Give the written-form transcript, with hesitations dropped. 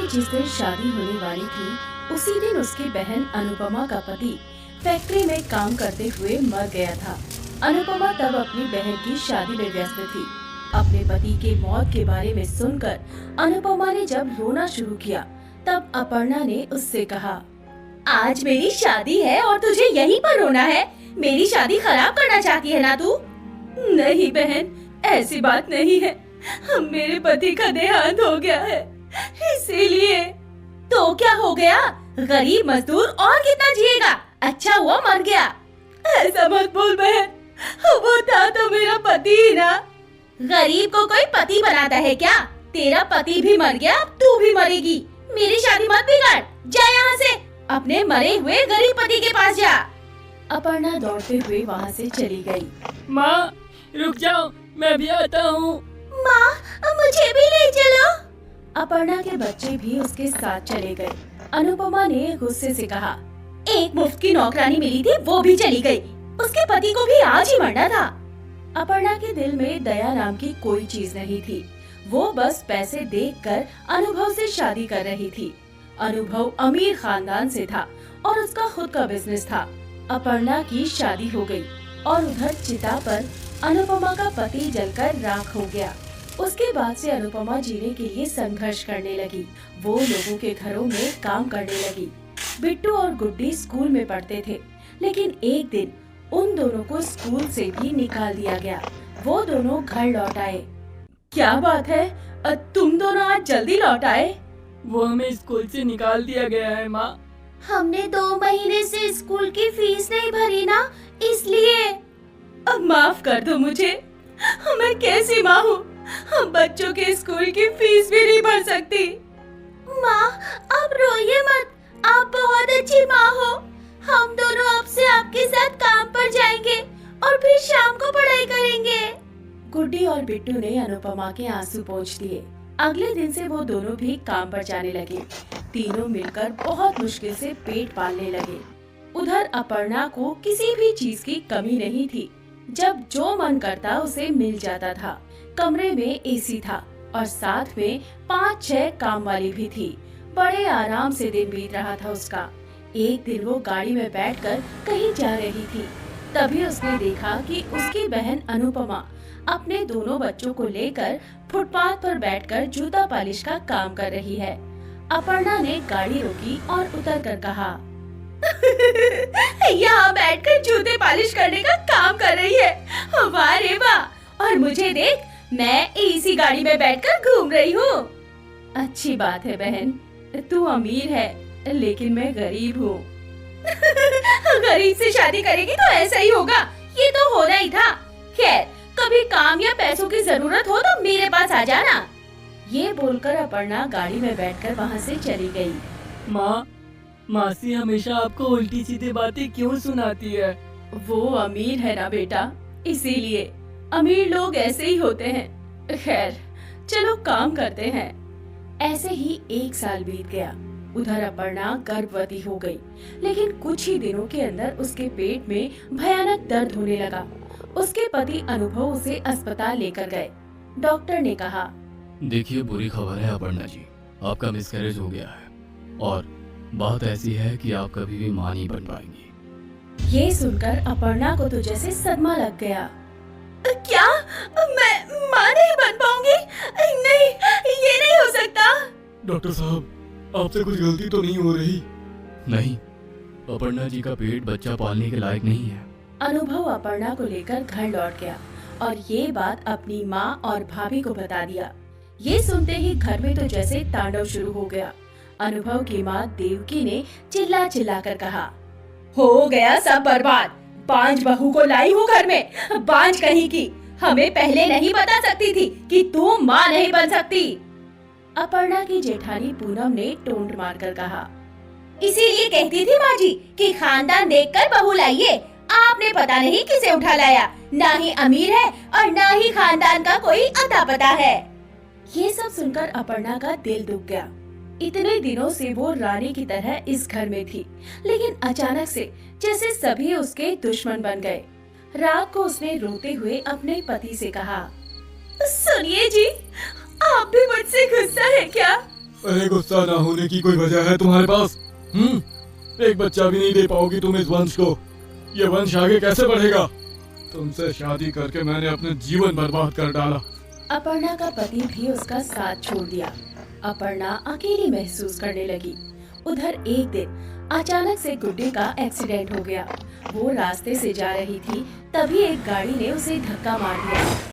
की जिस दिन शादी होने वाली थी, उसी दिन उसकी बहन अनुपमा का पति फैक्ट्री में काम करते हुए मर गया था। अनुपमा तब अपनी बहन की शादी में व्यस्त थी। अपने पति के मौत के बारे में सुनकर अनुपमा ने जब रोना शुरू किया, तब अपर्णा ने उससे कहा, आज मेरी शादी है और तुझे यहीं पर रोना है? मेरी शादी खराब करना चाहती है ना तू? नहीं बहन, ऐसी बात नहीं है। मेरे पति का देहांत हो गया है, इसीलिए। तो क्या हो गया? गरीब मजदूर और कितना जिएगा? अच्छा हुआ मर गया। ऐसा मत बोल बहन, वो था तो मेरा पति ही ना। गरीब को कोई पति बनाता है क्या? तेरा पति भी मर गया, तू भी मरेगी। मेरी शादी मत बिगाड़, जा यहाँ से। अपने मरे हुए गरीब पति के पास जा। अपर्णा दौड़ते हुए वहाँ से चली गई। माँ रुक जाओ, मैं भी आता हूँ। माँ, मुझे भी ले चलो। अपर्णा के बच्चे भी उसके साथ चले गए। अनुपमा ने गुस्से से कहा, एक मुफ्त की नौकरानी मिली थी, वो भी चली गई। उसके पति को भी आज ही मरना था। अपर्णा के दिल में दया नाम की कोई चीज नहीं थी। वो बस पैसे देखकर अनुभव से शादी कर रही थी। अनुभव अमीर खानदान से था और उसका खुद का बिजनेस था। अपर्णा की शादी हो गई और उधर चिता पर अनुपमा का पति जलकर राख हो गया। उसके बाद से अनुपमा जीने के लिए संघर्ष करने लगी। वो लोगों के घरों में काम करने लगी। बिट्टू और गुड्डी स्कूल में पढ़ते थे, लेकिन एक दिन उन दोनों को स्कूल से भी निकाल दिया गया। वो दोनों घर लौट आए। क्या बात है, तुम दोनों आज जल्दी लौट आए? वो हमें स्कूल से निकाल दिया गया है माँ। हमने 2 महीने से स्कूल की फीस नहीं भरी ना, इसलिए। अब माफ कर दो मुझे, मैं कैसी माँ हूँ? हम बच्चों के स्कूल की फीस भी नहीं भर सकती। माँ, आप रोइए मत, आप बहुत अच्छी माँ हो। हम दोनों अब से आपके साथ काम पर जाएंगे और फिर शाम को पढ़ाई करेंगे। गुड्डी और बिट्टू ने अनुपमा के आंसू पोंछ दिए। अगले दिन से वो दोनों भी काम पर जाने लगे। तीनों मिलकर बहुत मुश्किल से पेट पालने लगे। उधर अपर्णा को किसी भी चीज की कमी नहीं थी। जब जो मन करता उसे मिल जाता था। कमरे में एसी था और साथ में 5-6 काम वाली भी थी। बड़े आराम से दिन बीत रहा था उसका। एक दिन वो गाड़ी में बैठकर कहीं जा रही थी। तभी उसने देखा कि उसकी बहन अनुपमा अपने दोनों बच्चों को लेकर फुटपाथ पर बैठकर जूता पॉलिश का काम कर रही है। अपर्णा ने गाड़ी रोकी और उतरकर कहा, यहाँ बैठकर जूते पॉलिश करने का काम कर रही है। वाह रे वाह, और मुझे देख, मैं इसी गाड़ी में बैठकर घूम रही हूँ। अच्छी बात है बहन, तू अमीर है लेकिन मैं गरीब हूँ। गरीब से शादी करेगी तो ऐसा ही होगा, ये तो होना ही था। खैर, कभी काम या पैसों की जरूरत हो तो मेरे पास आ जाना। ये बोलकर अपर्णा गाड़ी में बैठकर वहाँ से चली गई। माँ, मासी हमेशा आपको उल्टी सीधी बातें क्यों सुनाती है? वो अमीर है ना बेटा, इसीलिए। अमीर लोग ऐसे ही होते हैं। खैर, चलो काम करते हैं। ऐसे ही 1 साल बीत गया। उधर अपर्णा गर्भवती हो गई, लेकिन कुछ ही दिनों के अंदर उसके पेट में भयानक दर्द होने लगा। उसके पति अनुभव उसे अस्पताल लेकर गए। डॉक्टर ने कहा, देखिए, बुरी खबर है अपर्णा जी, आपका मिसकैरेज हो गया है और बात ऐसी है कि आप कभी भी मां नहीं बन पाएंगी। ये सुनकर अपर्णा को तो जैसे सदमा लग गया। क्या? मैं मां नहीं बन पाऊंगी? नहीं, ये नहीं हो सकता। डॉक्टर साहब, आपसे कुछ गलती तो नहीं हो रही? नहीं, अपर्णा जी का पेट बच्चा पालने के लायक नहीं है। अनुभव अपर्णा को लेकर घर लौट गया और ये बात अपनी माँ और भाभी को बता दिया। ये सुनते ही घर में तो जैसे तांडव शुरू हो गया। अनुभव की माँ देवकी ने चिल्ला चिल्ला कर कहा, हो गया सब बर्बाद। बांझ बहू को लाई हूँ घर में, बांझ कहीं की। हमें पहले नहीं बता सकती थी कि तू माँ नहीं बन सकती। अपर्णा की जेठानी पूनम ने टोंट मारकर कहा, इसीलिए कहती थी माँ जी कि खानदान देखकर बहू लाइए। आपने पता नहीं किसे उठा लाया। ना ही अमीर है और ना ही खानदान का कोई अता पता है। ये सब सुनकर अपर्णा का दिल दुख गया। इतने दिनों से वो रानी की तरह इस घर में थी, लेकिन अचानक से जैसे सभी उसके दुश्मन बन गए। रात को उसने रोते हुए अपने पति से कहा, सुनिए जी, आप भी मुझसे गुस्सा है क्या? अरे गुस्सा ना होने की कोई वजह है तुम्हारे पास? एक बच्चा भी नहीं दे पाओगी तुम इस वंश को? ये वंश आगे कैसे बढ़ेगा? तुमसे शादी करके मैंने अपना जीवन बर्बाद कर डाला। अपर्णा का पति भी उसका साथ छोड़ दिया। अपर्णा अकेली महसूस करने लगी। उधर एक दिन अचानक से गुड्डे का एक्सीडेंट हो गया। वो रास्ते से जा रही थी, तभी एक गाड़ी ने उसे धक्का मार दिया।